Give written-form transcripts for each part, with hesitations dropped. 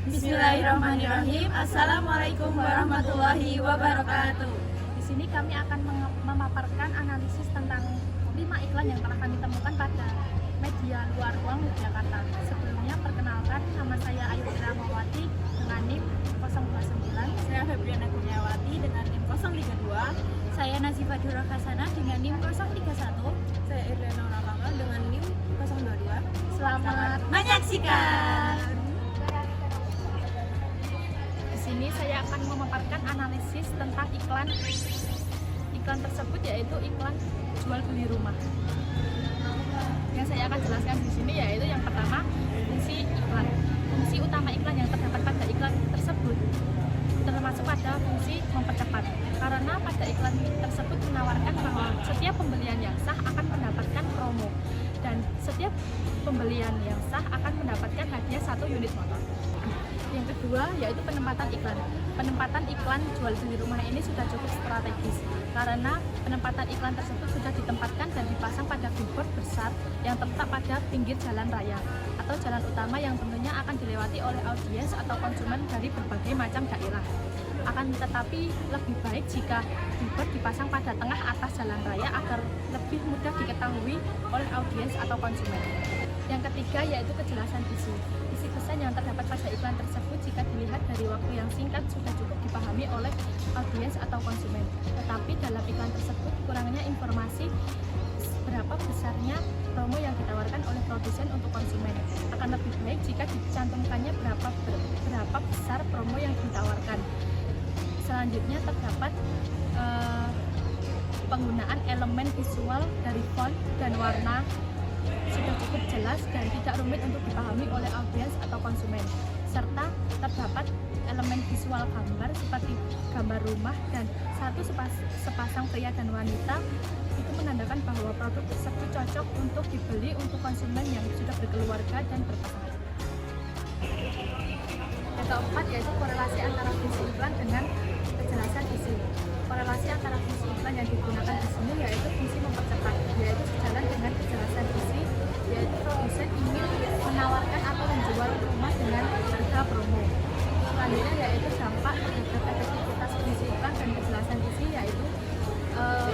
Bismillahirrahmanirrahim. Assalamualaikum warahmatullahi wabarakatuh. Di sini kami akan memaparkan analisis tentang 5 iklan yang telah kami temukan pada media luar ruang Yogyakarta. Sebelumnya perkenalkan, nama saya Ayu Ramawati dengan NIM 029. Saya Febriana Kurniawati dengan NIM 032. Saya Nazifah Dura Khasana dengan NIM 031. Saya Irlena Nakanga dengan NIM 022. Selamat menyaksikan. Di sini saya akan memaparkan analisis tentang iklan tersebut, yaitu iklan jual beli rumah. Yang saya akan jelaskan di sini yaitu yang pertama, fungsi iklan. Fungsi utama iklan yang terdapat pada iklan tersebut termasuk pada fungsi mempercepat. Karena pada iklan tersebut menawarkan bahwa setiap pembelian yang sah akan mendapatkan promo dan setiap pembelian yang sah akan mendapatkan hadiah 1 unit motor. Yang kedua yaitu penempatan iklan. Penempatan iklan jual beli rumah ini sudah cukup strategis karena penempatan iklan tersebut sudah ditempatkan dan dipasang pada billboard besar yang terletak pada pinggir jalan raya atau jalan utama yang tentunya akan dilewati oleh audiens atau konsumen dari berbagai macam daerah. Akan tetapi lebih baik jika billboard dipasang pada tengah atas jalan raya agar lebih mudah diketahui oleh audiens atau konsumen. Yang ketiga yaitu kejelasan isi. Isi pesan yang terdapat pada iklan tersebut jika dilihat dari waktu yang singkat sudah cukup dipahami oleh audiens atau konsumen. Tetapi dalam iklan tersebut kurangnya informasi berapa besarnya promo yang ditawarkan oleh produsen untuk konsumen. Akan lebih baik jika dicantumkannya berapa besar promo yang ditawarkan. Selanjutnya terdapat penggunaan elemen visual dari font dan warna sudah cukup jelas dan tidak rumit untuk dipahami oleh audiens atau konsumen, serta terdapat elemen visual gambar seperti gambar rumah dan satu sepasang pria dan wanita. Itu menandakan bahwa produk tersebut cocok untuk dibeli untuk konsumen yang sudah berkeluarga dan berpasangan. Yang keempat yaitu korelasi antara fungsi iklan dengan kejelasan isi. Korelasi antara fungsi iklan yang digunakan di sini yaitu fungsi mempercepat, yaitu sejalan dengan kejelasan isi, yaitu produsen ingin menawarkan atau menjual rumah dengan harga promo. Selanjutnya yaitu dampak terhadap efektivitas fungsi iklan dan kejelasan isi, yaitu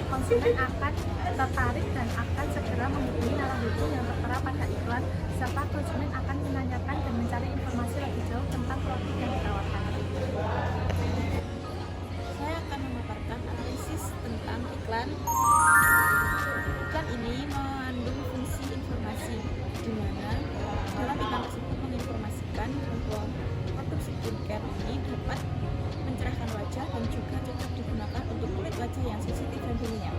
konsumen akan tertarik dan akan segera menghubungi narasumber yang tertera pada iklan, serta konsumen akan menanyakan dan mencari informasi lebih jauh tentang produk yang ditawarkan. Saya akan memaparkan analisis tentang iklan. Iklan ini mengandung fungsi informasi, di mana dalam iklan tersebut menginformasikan bahwa produk skincare ini dapat mencerahkan wajah dan juga cocok digunakan untuk kulit wajah yang sensitif dan berminyak.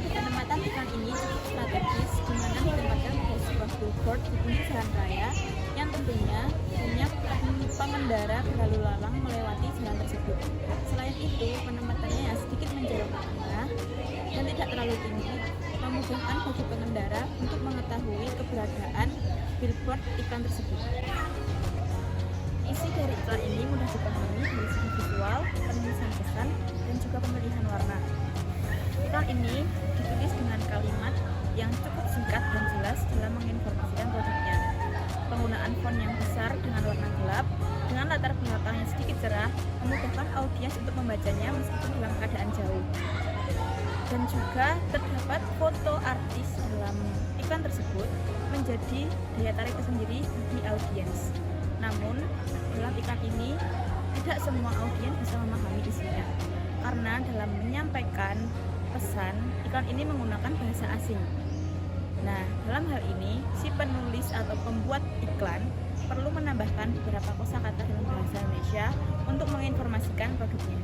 Penempatan iklan ini cukup strategis, di mana ditempatkan pada sebuah billboard di pinggir jalan raya yang tentunya punya pengendara berlalu lalang melewati jalan tersebut. Selain itu, penempatannya yang sedikit menjauh ke tengah dan tidak terlalu tinggi memudahkan bagi pengendara untuk mengetahui keberadaan billboard iklan tersebut. Isi dari iklan ini mudah dipahami dari segi visual, penulisan pesan, dan juga pemilihan warna. Iklan ini ditulis dengan kalimat yang cukup singkat dan jelas dalam menginformasikan produknya. Penggunaan font yang besar dengan warna gelap dengan latar belakang yang sedikit cerah memudahkan audiens untuk membacanya meskipun dalam keadaan jauh. Dan juga terdapat foto artis dalam iklan tersebut menjadi daya tarik tersendiri bagi audiens. Namun, dalam iklan ini tidak semua audiens bisa memahami isinya karena dalam menyampaikan pesan, iklan ini menggunakan bahasa asing. Nah, dalam hal ini, si penulis atau pembuat iklan perlu menambahkan beberapa kosakata dalam bahasa Indonesia untuk menginformasikan produknya.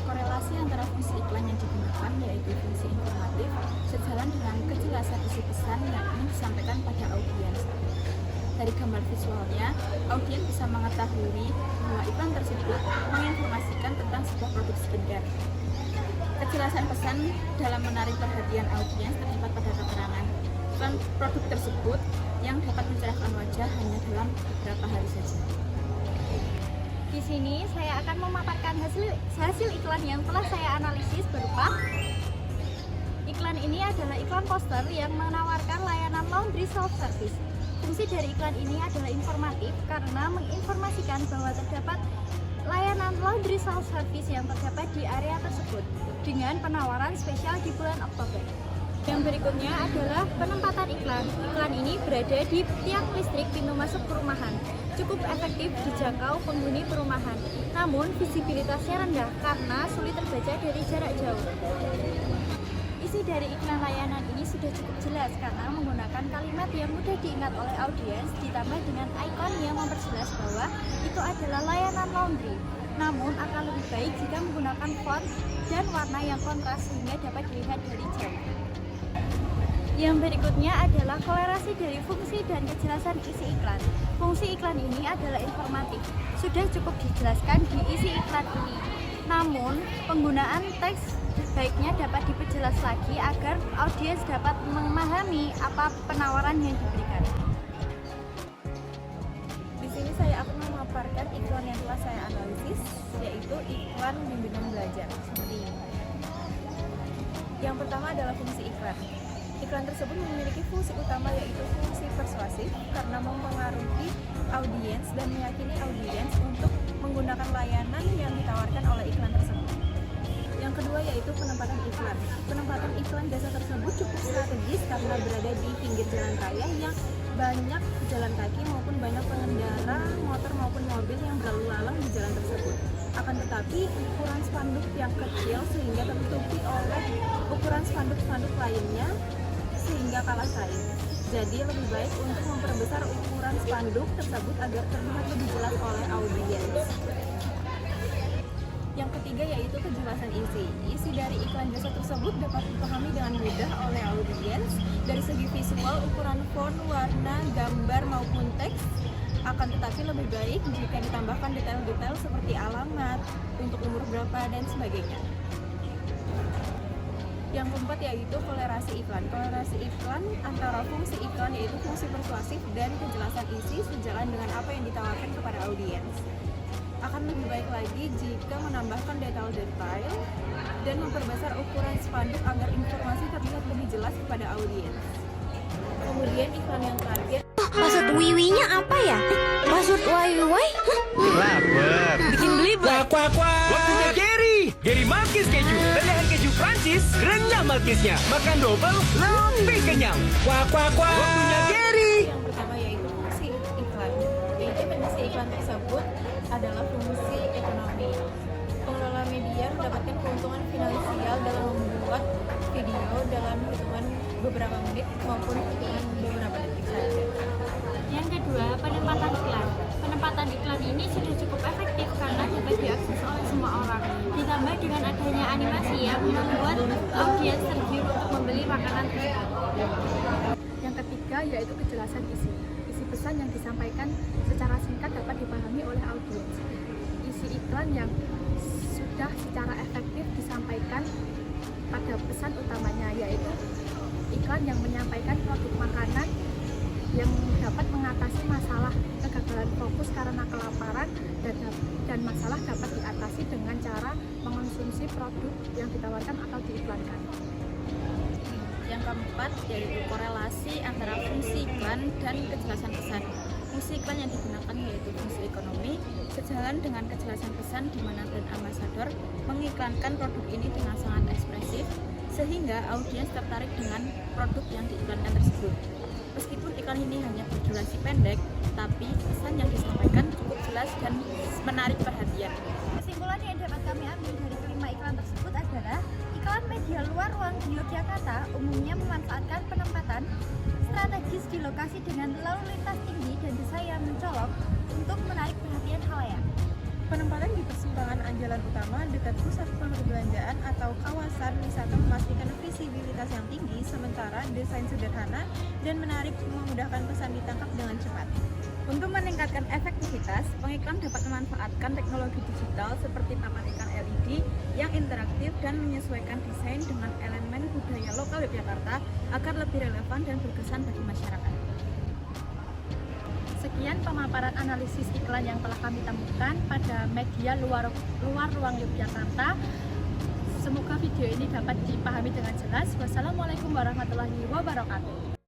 Korelasi antara fungsi iklan yang digunakan yaitu fungsi informatif sejalan dengan kejelasan isi pesan yang ingin disampaikan pada audiens. Dari gambar visualnya, audiens bisa mengetahui bahwa iklan tersebut menginformasikan tentang sebuah produk skincare. Kejelasan pesan dalam menarik perhatian audiens terdapat pada keterangan iklan produk tersebut yang dapat mencerahkan wajah hanya dalam beberapa hari saja. Di sini saya akan memaparkan hasil iklan yang telah saya analisis berupa iklan ini adalah iklan poster yang menawarkan layanan laundry self service. Fungsi dari iklan ini adalah informatif karena menginformasikan bahwa terdapat layanan laundry self-service yang terdapat di area tersebut dengan penawaran spesial di bulan Oktober. Yang berikutnya adalah penempatan iklan. Iklan ini berada di tiang listrik pintu masuk perumahan. Cukup efektif dijangkau penghuni perumahan, namun visibilitasnya rendah karena sulit terbaca dari jarak jauh. Isi dari iklan layanan ini sudah cukup jelas karena menggunakan kalimat yang mudah diingat oleh audiens ditambah dengan ikon yang memperjelas bahwa itu adalah layanan laundry. Namun akan lebih baik jika menggunakan font dan warna yang kontras sehingga dapat dilihat dari jauh. Yang berikutnya adalah kolerasi dari fungsi dan kejelasan isi iklan. Fungsi iklan ini adalah informatif, sudah cukup dijelaskan di isi iklan ini. Namun, penggunaan teks baiknya dapat diperjelas lagi agar audiens dapat memahami apa penawaran yang diberikan. Di sini saya akan memaparkan iklan yang telah saya analisis, yaitu iklan bimbingan belajar seperti ini. Yang pertama adalah fungsi iklan. Iklan tersebut memiliki fungsi utama yaitu fungsi persuasif karena mempengaruhi audiens dan meyakini audiens untuk menggunakan layanan yang ditawarkan oleh iklan tersebut. Yang kedua yaitu penempatan iklan. Penempatan iklan jasa tersebut cukup strategis karena berada di pinggir jalan raya yang banyak pejalan kaki maupun banyak pengendara motor maupun mobil yang berlalu lalang di jalan tersebut. Akan tetapi ukuran spanduk yang kecil sehingga tertutupi oleh ukuran spanduk-spanduk lainnya sehingga kalah saing. Jadi lebih baik untuk memperbesar ukuran spanduk tersebut agar terlihat lebih jelas oleh audiens. Yang ketiga yaitu kejelasan isi. Isi dari iklan jasa tersebut dapat dipahami dengan mudah oleh audiens dari segi visual, ukuran font, warna, gambar maupun teks. Akan tetapi lebih baik jika ditambahkan detail-detail seperti alamat, untuk umur berapa dan sebagainya. Yang keempat yaitu kolerasi iklan. Kolerasi iklan antara fungsi iklan yaitu fungsi persuasif dan kejelasan isi sejalan dengan apa yang ditawarkan kepada audiens. Akan lebih baik lagi jika menambahkan detail-detail dan memperbesar ukuran spanduk agar informasi terlihat lebih jelas kepada audiens. Kemudian iklan yang terakhir. Maksud wiwinya apa ya? Maksud wai-wai? Lapar. Bikin belibet. Kuah. Waktunya Gary Malkis keju. Ledahan keju Prancis, renyah malkisnya. Makan double, lebih kenyang. Kuah. Waktunya Gary. Yang pertama yaitu fungsi iklan. Yaitu fungsi iklan tersebut adalah fungsi ekonomi. Pengelola media mendapatkan keuntungan finansial dalam membuat video dalam hitungan beberapa menit maupun hitungan beberapa detik saja. Yang kedua, penempatan iklan. Penempatan iklan ini sudah cukup efektif karena dapat diakses oleh semua orang. Ditambah dengan adanya animasi yang membuat audiens tergiur untuk membeli makanan tersebut. Yang ketiga yaitu kejelasan isi. Isi pesan yang disampaikan secara singkat dapat dipahami oleh audiens. Isi iklan yang sudah secara efektif disampaikan pada pesan utamanya, yaitu iklan yang menyampaikan produk makanan yang dapat mengatasi masalah kegagalan fokus karena kelaparan dan masalah dapat diatasi dengan cara mengonsumsi produk yang ditawarkan atau diiklankan. Yang keempat yaitu korelasi antara fungsi iklan dan kejelasan pesan. Fungsi iklan yang digunakan yaitu fungsi ekonomi, sejalan dengan kejelasan pesan di mana brand ambassador mengiklankan produk ini dengan sangat ekspresif sehingga audiens tertarik dengan produk yang diiklankan tersebut. Meskipun iklan ini hanya berdurasi pendek, tapi pesan yang disampaikan cukup jelas dan menarik perhatian. Kesimpulan yang dapat kami ambil dari kelima iklan tersebut adalah iklan media luar ruang di Yogyakarta umumnya memanfaatkan penempatan strategis di lokasi dengan lalu lintas tinggi dan desa yang mencolok untuk menarik perhatian khalayak. Penempatan di persimpangan anjalan utama dekat pusat perbelanjaan atau kawasan wisata memastikan visibilitas yang tinggi, sementara desain sederhana dan menarik memudahkan pesan ditangkap dengan cepat. Untuk meningkatkan efektivitas, pengiklan dapat memanfaatkan teknologi digital seperti papan iklan LED yang interaktif dan menyesuaikan desain dengan elemen budaya lokal Yogyakarta agar lebih relevan dan berkesan bagi masyarakat. Sekian pemaparan analisis iklan yang telah kami temukan pada media luar ruang Yogyakarta. Semoga video ini dapat dipahami dengan jelas. Wassalamualaikum warahmatullahi wabarakatuh.